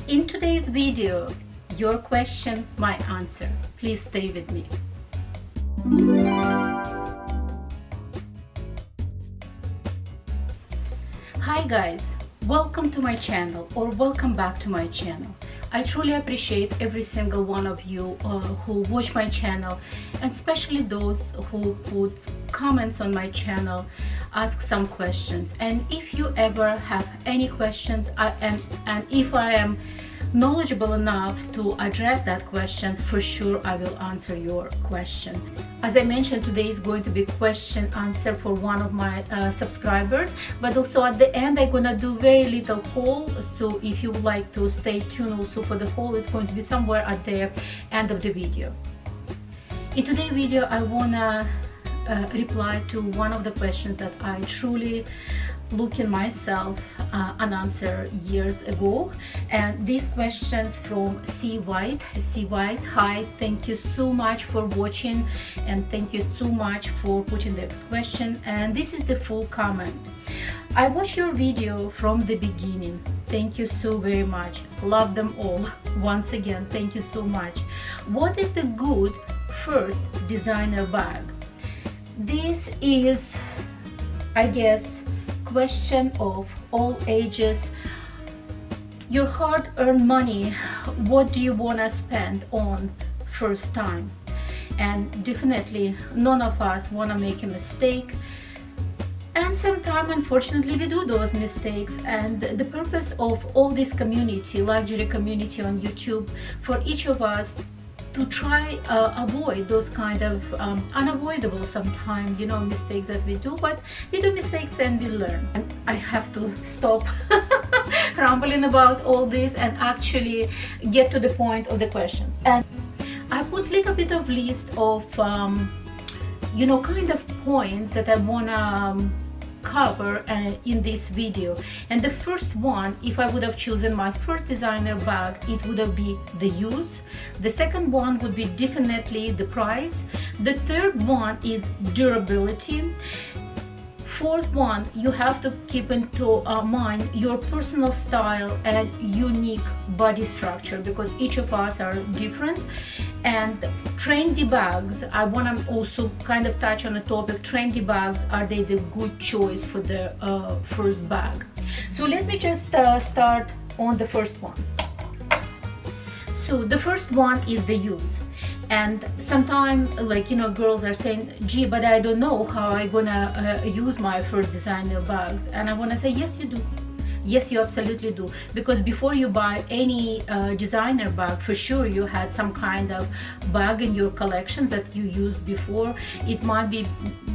In today's video, your question, my answer. Please stay with me. Hi guys, welcome to my channel, or welcome back to my channel. I truly appreciate every single one of you who watch my channel, and especially those who put comments on my channel, ask some questions. And if you ever have any questions, and if I am knowledgeable enough to address that question, for sure I will answer your question. As I mentioned, today is going to be question answer for one of my subscribers, but also at the end I'm gonna do very little haul, so if you would like to stay tuned also for the haul, it's going to be somewhere at the end of the video. In today's video I wanna reply to one of the questions that I truly look in myself and answer years ago, and these questions from C White. Hi, thank you so much for watching, and thank you so much for putting this question, and this is the full comment. I watched your video from the beginning. Thank you so very much. Love them all. Once again, thank you so much. What is the good first designer bag? This is, I guess, question of all ages. Your hard-earned money, what do you want to spend on first time? And definitely none of us want to make a mistake, and sometimes unfortunately we do those mistakes. And the purpose of all this community, luxury community on YouTube, for each of us to try avoid those kind of unavoidable sometimes, you know, mistakes that we do. But we do mistakes and we learn. And I have to stop rambling about all this and actually get to the point of the questions. And I put little bit of list of you know, kind of points that I wanna cover in this video. And the first one, if I would have chosen my first designer bag, it would have been the use. The second one would be definitely the price. The third one is durability. Fourth one, you have to keep into mind your personal style and unique body structure, because each of us are different. And trendy bags, I want to also kind of touch on the topic. Trendy bags, are they the good choice for the first bag? So let me just start on the first one. So the first one is the use. And sometimes, like, you know, girls are saying, gee, but I don't know how I'm gonna use my first designer bags. And I want to say, yes you do. Yes, you absolutely do, because before you buy any designer bag, for sure you had some kind of bag in your collection that you used before. It might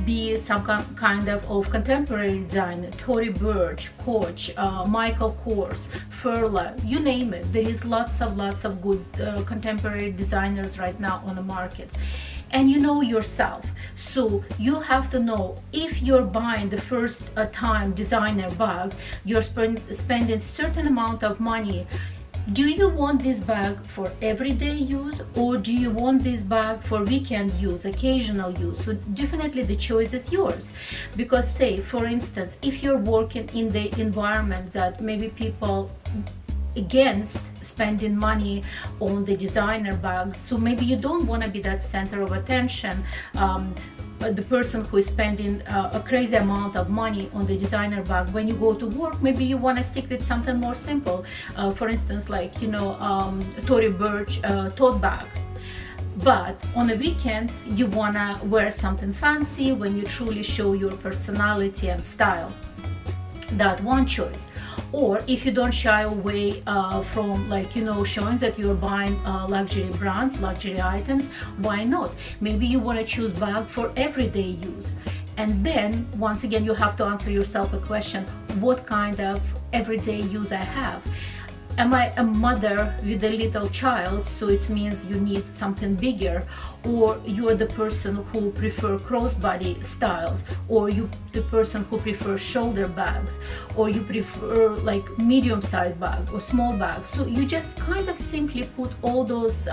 be some kind of contemporary design, Tory Burch, Coach, Michael Kors, Furla, you name it. There is lots of good contemporary designers right now on the market. And you know yourself, so you have to know, if you're buying the first time designer bag, you're spending certain amount of money. Do you want this bag for everyday use, or do you want this bag for weekend use, occasional use? So definitely the choice is yours. Because say, for instance, if you're working in the environment that maybe people against spending money on the designer bags, so maybe you don't want to be that center of attention, the person who is spending a crazy amount of money on the designer bag. When you go to work, maybe you want to stick with something more simple, for instance, like, you know, Tory Burch tote bag. But on a weekend you want to wear something fancy when you truly show your personality and style. That one choice. Or if you don't shy away from, like, you know, showing that you're buying luxury brands, luxury items, why not? Maybe you want to choose bag for everyday use. And then once again you have to answer yourself a question: what kind of everyday use I have? Am I a mother with a little child, so it means you need something bigger? Or you're the person who prefer crossbody styles, or you the person who prefers shoulder bags, or you prefer like medium-sized bag or small bags? So you just kind of simply put all those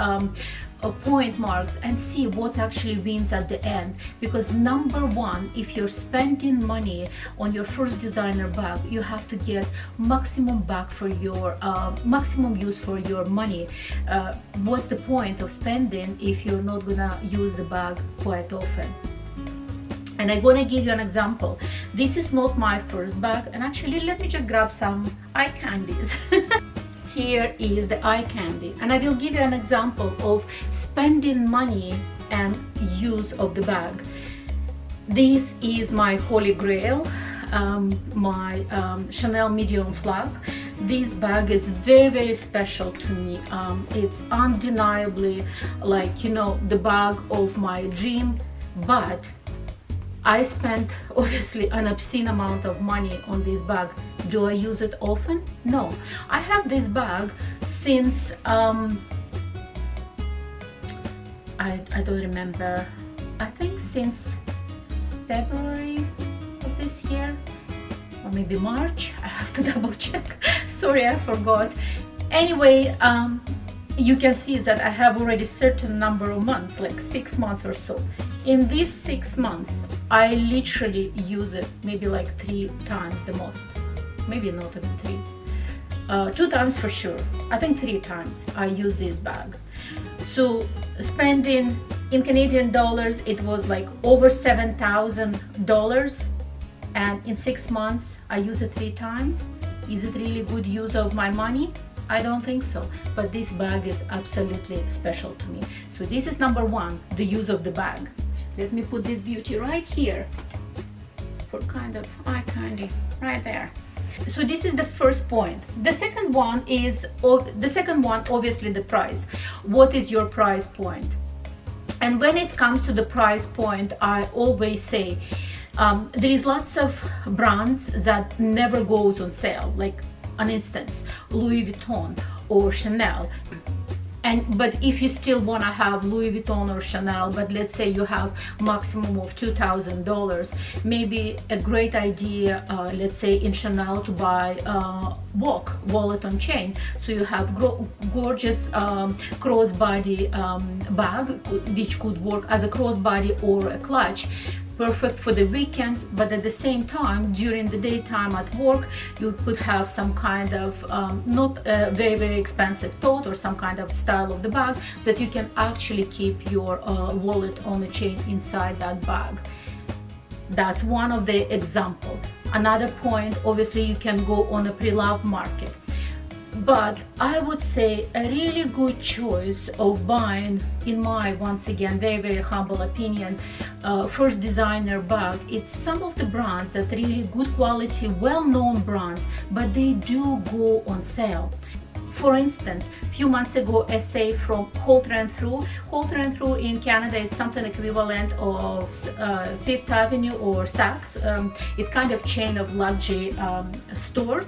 point marks and see what actually wins at the end. Because number one, if you're spending money on your first designer bag, you have to get maximum back for your maximum use for your money. What's the point of spending if you're not gonna use the bag quite often? And I'm gonna give you an example. This is not my first bag, and actually let me just grab some eye candies. Here is the eye candy, and I will give you an example of spending money and use of the bag. This is my holy grail, my Chanel medium flap. This bag is very, very special to me. It's undeniably, like, you know, the bag of my dream, but I spent obviously an obscene amount of money on this bag. Do I use it often? No. I have this bag since I don't remember, I think since February of this year, or maybe March. I have to double check. Sorry, I forgot. Anyway, you can see that I have already certain number of months, like 6 months or so. In these 6 months, I literally use it maybe like 3 times the most. Maybe not even 3. 2 times for sure. I think 3 times I use this bag. So spending in Canadian dollars, it was like over $7,000, and in 6 months I use it 3 times. Is it really good use of my money? I don't think so, but this bag is absolutely special to me. So this is number one, the use of the bag. Let me put this beauty right here for kind of eye candy, right there. So this is the first point. The second one is, obviously the price. What is your price point? And when it comes to the price point, I always say there is lots of brands that never goes on sale, like an instance, Louis Vuitton or Chanel. But if you still want to have Louis Vuitton or Chanel, but let's say you have maximum of $2,000, maybe a great idea, let's say in Chanel, to buy wallet on chain. So you have gorgeous crossbody bag, which could work as a crossbody or a clutch. Perfect for the weekends, but at the same time during the daytime at work you could have some kind of not very, very expensive tote or some kind of style of the bag that you can actually keep your wallet on the chain inside that bag. That's one of the examples. Another point, obviously you can go on a pre-loved market, but I would say a really good choice of buying, in my, once again, very, very humble opinion, first designer bag, it's some of the brands that really good quality, well-known brands, but they do go on sale. For instance, a few months ago, a sale from Halter & Through. Halter & Through in Canada, it's something equivalent of Fifth Avenue or Saks. It's kind of chain of luxury stores.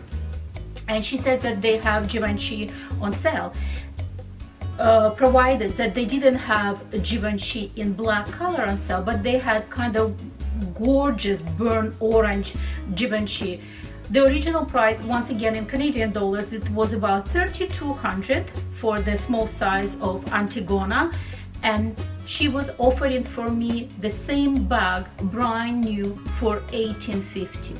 And she said that they have Givenchy on sale, provided that they didn't have Givenchy in black color on sale, but they had kind of gorgeous burnt orange Givenchy. The original price, once again in Canadian dollars, it was about $3,200 for the small size of Antigona, and she was offering for me the same bag brand new for $1,850.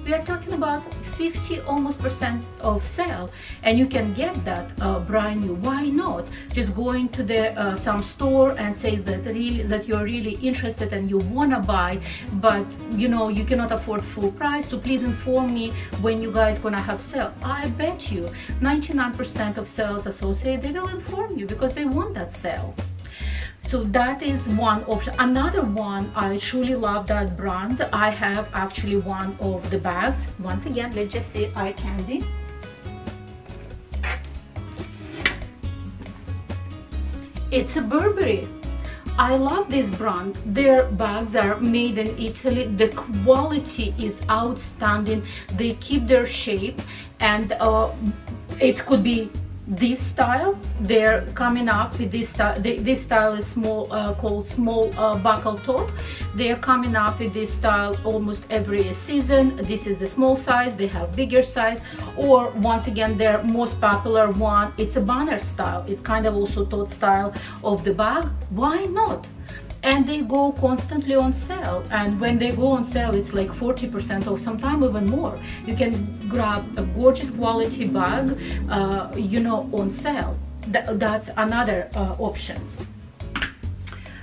We are talking about 50 almost % of sale, and you can get that brand new. Why not just go into the some store and say that you're really interested and you want to buy, but you know you cannot afford full price, so please inform me when you guys gonna have sale. I bet you 99% of sales associates, they will inform you because they want that sale. So that is one option. Another one, I truly love that brand. I have actually one of the bags. Once again, let's just say eye candy. It's a Burberry. I love this brand. Their bags are made in Italy. The quality is outstanding. They keep their shape, and it could be this style. They're coming up with this style. This style is small, called small buckle top. They're coming up with this style almost every season. This is the small size. They have bigger size, or once again, their most popular one, it's a banner style. It's kind of also tote style of the bag. Why not? And they go constantly on sale, and when they go on sale, it's like 40% off, sometimes even more. You can grab a gorgeous quality bag, you know, on sale. That's another options.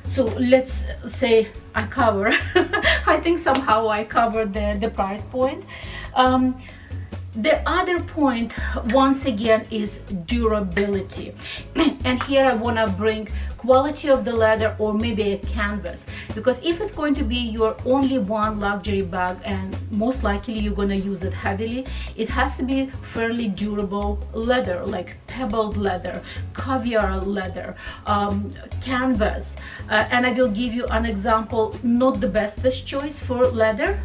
So let's say I cover I think somehow I covered the price point. The other point, once again, is durability. And here I want to bring quality of the leather, or maybe a canvas, because if it's going to be your only one luxury bag, and most likely you're going to use it heavily, it has to be fairly durable leather, like pebbled leather, caviar leather, canvas. And I will give you an example, not the bestest choice for leather.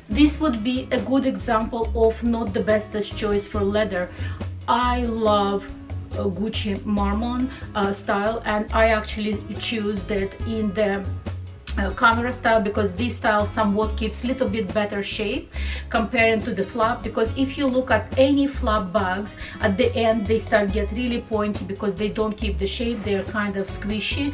This would be a good example of not the bestest choice for leather. I love Gucci Marmon style, and I actually choose that in the camera style, because this style somewhat keeps a little bit better shape comparing to the flap. Because if you look at any flap bags, at the end they start get really pointy because they don't keep the shape. They're kind of squishy,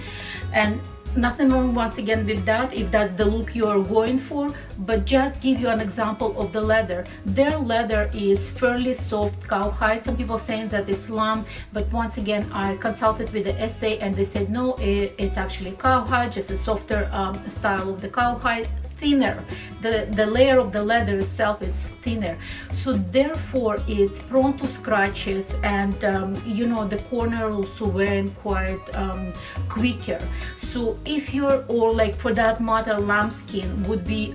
and nothing wrong once again with that if that's the look you are going for, but just give you an example of the leather. Their leather is fairly soft cowhide. Some people saying that it's lamb, but once again I consulted with the SA and they said no, it's actually cowhide, just a softer style of the cowhide, thinner. The layer of the leather itself is thinner, so therefore it's prone to scratches, and you know, the corner also wearing quite quicker. So if you're, or like for that matter, lambskin would be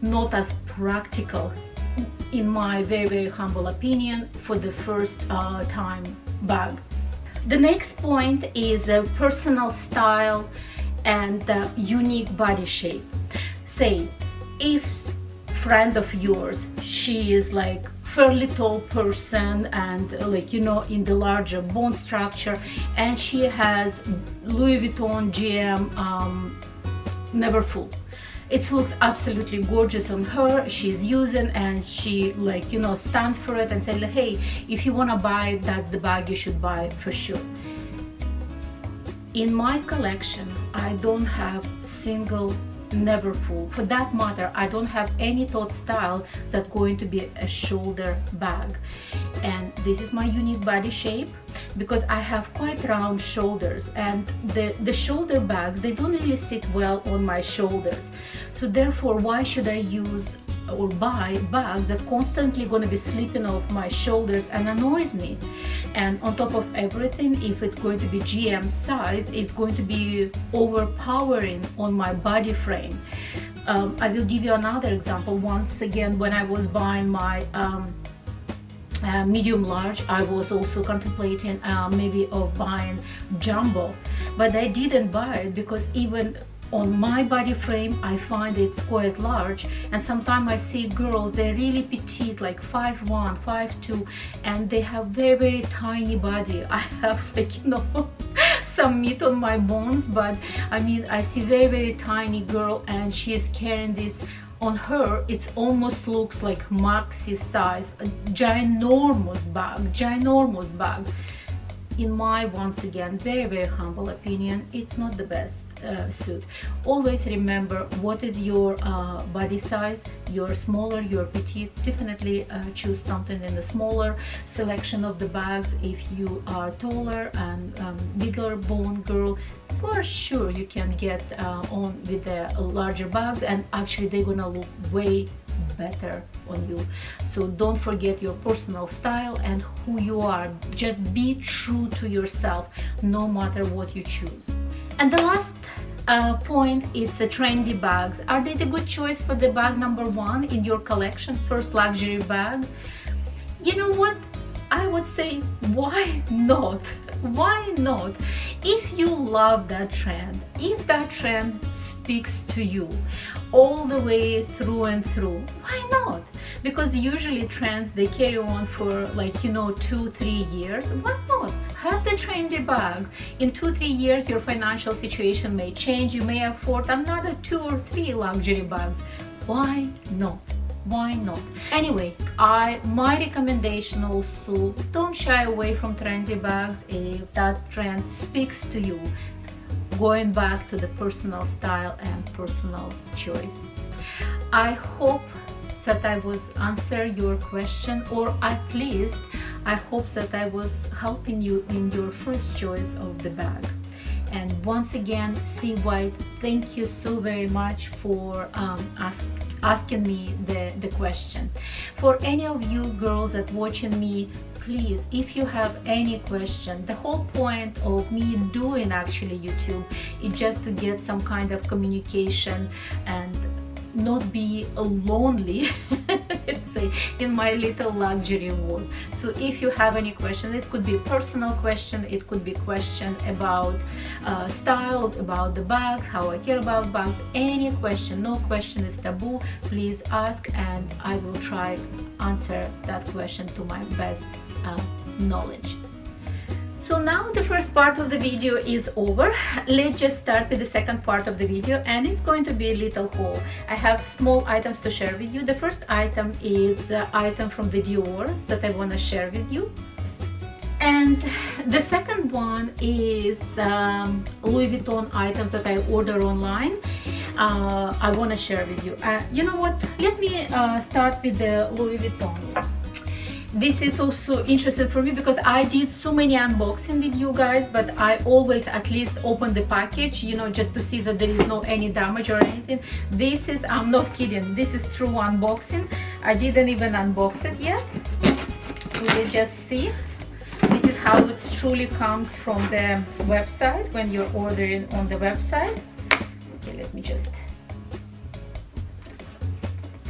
not as practical, in my very humble opinion, for the first time bag. The next point is personal style and unique body shape. Say, if friend of yours, she is like fairly tall person and like, you know, in the larger bone structure, and she has Louis Vuitton GM never full. It looks absolutely gorgeous on her. She's using, and she, like, you know, stand for it and say, hey, if you want to buy it, that's the bag you should buy for sure. In my collection, I don't have single never full. For that matter, I don't have any tote style that's going to be a shoulder bag. And this is my unique body shape, because I have quite round shoulders, and the shoulder bags, they don't really sit well on my shoulders. So therefore, why should I use or buy bags that constantly going to be slipping off my shoulders and annoys me? And on top of everything, if it's going to be GM size, it's going to be overpowering on my body frame. I will give you another example. Once again, when I was buying my medium large, I was also contemplating maybe of buying jumbo, but I didn't buy it because even on my body frame I find it's quite large, and sometimes I see girls, they're really petite, like 5'1", 5'2", and they have very tiny body. I have, like, you know, some meat on my bones, but I mean, I see very tiny girl, and she is carrying this on her. It almost looks like maxi size, a ginormous bag. In my, once again, very humble opinion, it's not the best suit. Always remember what is your body size. You're smaller, you're petite, definitely choose something in the smaller selection of the bags. If you are taller and bigger bone girl, for sure you can get on with the larger bags, and actually they're gonna look way better on you. So don't forget your personal style and who you are. Just be true to yourself no matter what you choose. And the last point is the trendy bags. Are they the good choice for the bag number one in your collection, first luxury bag? You know what, I would say, why not? Why not? If you love that trend, if that trend speaks to you all the way through and through, why not? because usually trends, they carry on for like, you know, 2-3 years. Why not? Have the trendy bag. In 2-3 years your financial situation may change, you may afford another 2 or 3 luxury bags. Why not? Why not? Anyway, my recommendation also, don't shy away from trendy bags if that trend speaks to you, going back to the personal style and personal choice. I hope that I was answer your question, or at least I hope that I was helping you in your first choice of the bag. And once again, C. White, thank you so very much for asking me the question. For any of you girls that watching me, please, if you have any question, the whole point of me doing actually YouTube is just to get some kind of communication and not be lonely let's say, in my little luxury world. So if you have any question, it could be a personal question, it could be a question about style, about the bags, how I care about bags, any question, no question is taboo. Please ask and I will try answer that question to my best knowledge. So now the first part of the video is over. Let's just start with the second part of the video, and it's going to be a little haul. I have small items to share with you. The first item is the item from the Dior that I want to share with you. And the second one is Louis Vuitton items that I order online. I want to share with you. You know what? Let me start with the Louis Vuitton. This is also interesting for me because I did so many unboxing with you guys, but I always at least open the package, you know, just to see that there is no any damage or anything. This is, I'm not kidding, this is true unboxing. I didn't even unbox it yet. So let's just see. This is how it truly comes from the website when you're ordering on the website. Okay, let me just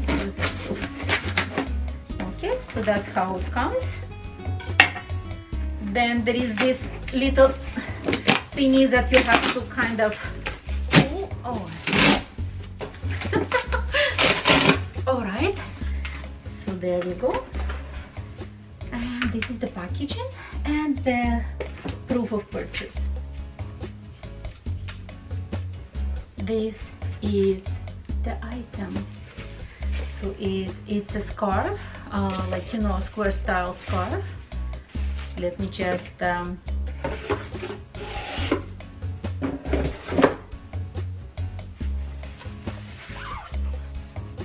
use those. Okay, so that's how it comes. Then there is this little thingy that you have to kind of all right, so there we go. And this is the packaging and the proof of purchase. This is the item. So it's a scarf, like, you know, square style scarf. Let me just there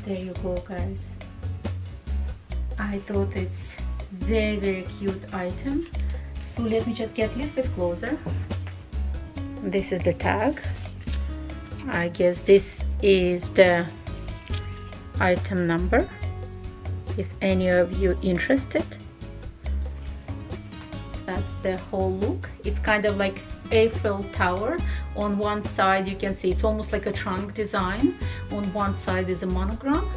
you go, guys. I thought it's very cute item. So let me just get a little bit closer. This is the tag. I guess this is the item number, if any of you interested. That's the whole look. It's kind of like Eiffel Tower. On one side you can see it's almost like a trunk design. On one side is a monogram,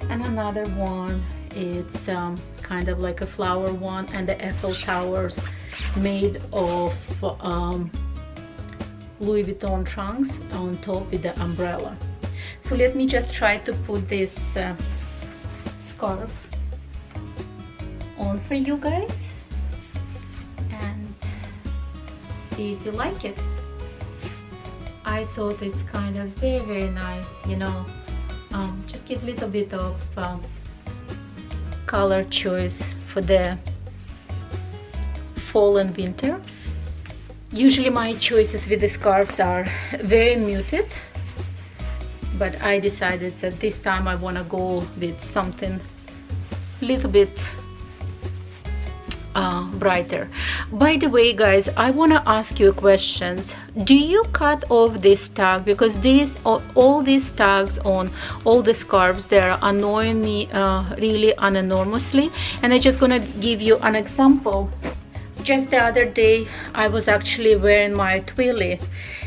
and another one it's kind of like a flower one, and the Eiffel Towers made of Louis Vuitton trunks on top with the umbrella. So let me just try to put this scarf on for you guys and see if you like it. I thought it's kind of very nice, you know, just get a little bit of color choice for the fall and winter. Usually my choices with the scarves are very muted, but I decided that this time I want to go with something a little bit brighter. By the way, guys, I want to ask you questions. Do you cut off this tag? Because all these tags on all the scarves, they're annoying me really enormously, and I'm just gonna give you an example. Just the other day I was actually wearing my twilly,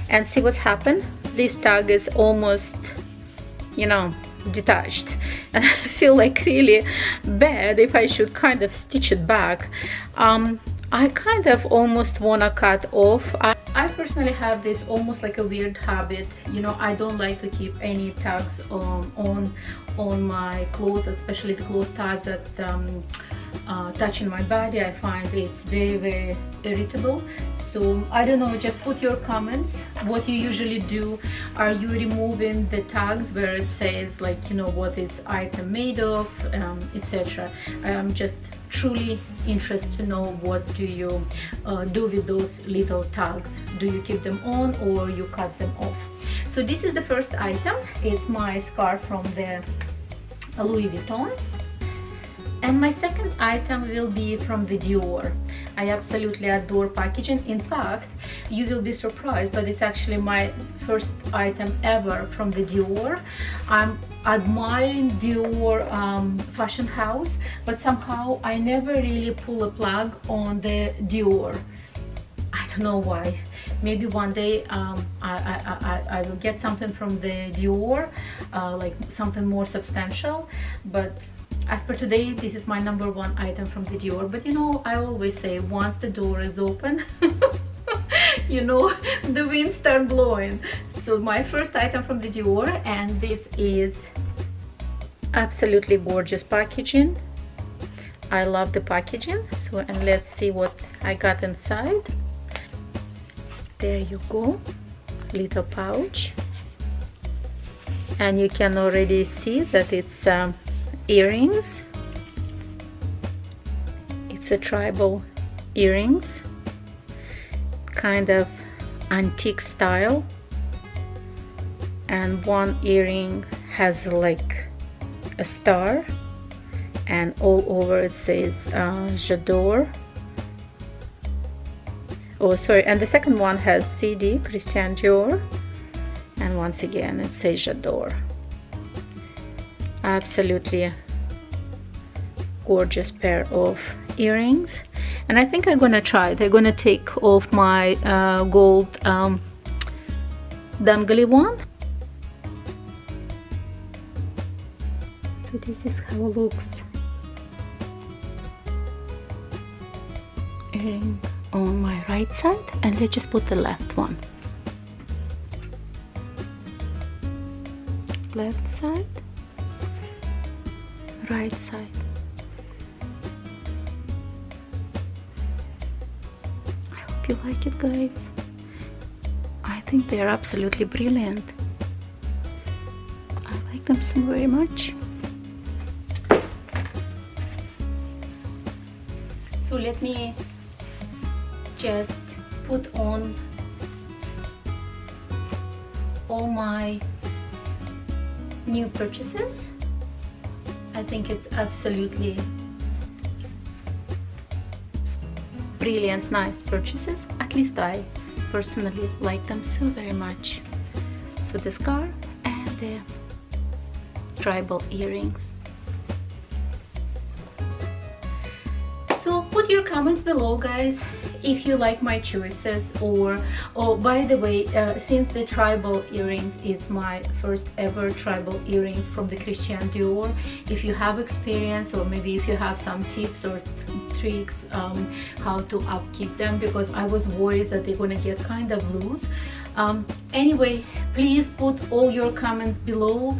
and see what's happened. This tag is almost, you know, detached, and I feel like really bad if I should kind of stitch it back. I kind of almost wanna cut off. I personally have this almost like a weird habit, you know. I don't like to keep any tags on my clothes, especially the clothes tags that touching my body. I find it's very irritable. So I don't know, just put your comments what you usually do. Are you removing the tags where it says, like, you know, what is item made of, etc. I'm just truly interested to know what do you do with those little tags. Do you keep them on or you cut them off? So this is the first item. It's my scarf from the Louis Vuitton. And my second item will be from the Dior. I absolutely adore packaging. In fact, you will be surprised, but it's actually my first item ever from the Dior. I'm admiring Dior fashion house, but somehow I never really pull a plug on the Dior. I don't know why. Maybe one day I will get something from the Dior, like something more substantial, but as per today, this is my number one item from the Dior. But you know, I always say, once the door is open, you know, the wind start blowing. So my first item from the Dior, and this is absolutely gorgeous packaging. I love the packaging. So, and let's see what I got inside. There you go, little pouch, and you can already see that it's earrings. It's a tribal earrings, kind of antique style, and one earring has like a star, and all over it says J'adore. Oh, sorry, and the second one has CD Christian Dior, and once again it says J'adore. Absolutely gorgeous pair of earrings, and I think I'm gonna try it. I'm gonna take off my gold dangly one. So this is how it looks. Earring on my right side, and let's just put the left one. Left side, right side. I hope you like it, guys. I think they're absolutely brilliant. I like them so very much. So let me just put on all my new purchases. I think it's absolutely brilliant, nice purchases. At least I personally like them so very much. So the scarf and the tribal earrings. So put your comments below, guys, if you like my choices, or by the way, since the tribal earrings is my first ever tribal earrings from the Christian Dior, if you have experience, or maybe if you have some tips or tricks how to upkeep them, because I was worried that they're gonna get kind of loose. Anyway, please put all your comments below.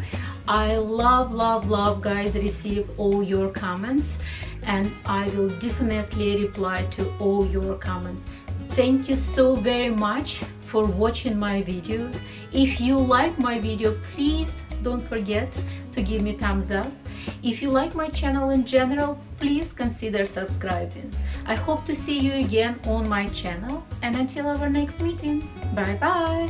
I love guys, receive all your comments, and I will definitely reply to all your comments. Thank you so very much for watching my videos. If you like my video, please don't forget to give me thumbs up. If you like my channel in general, please consider subscribing. I hope to see you again on my channel, and until our next meeting, bye bye.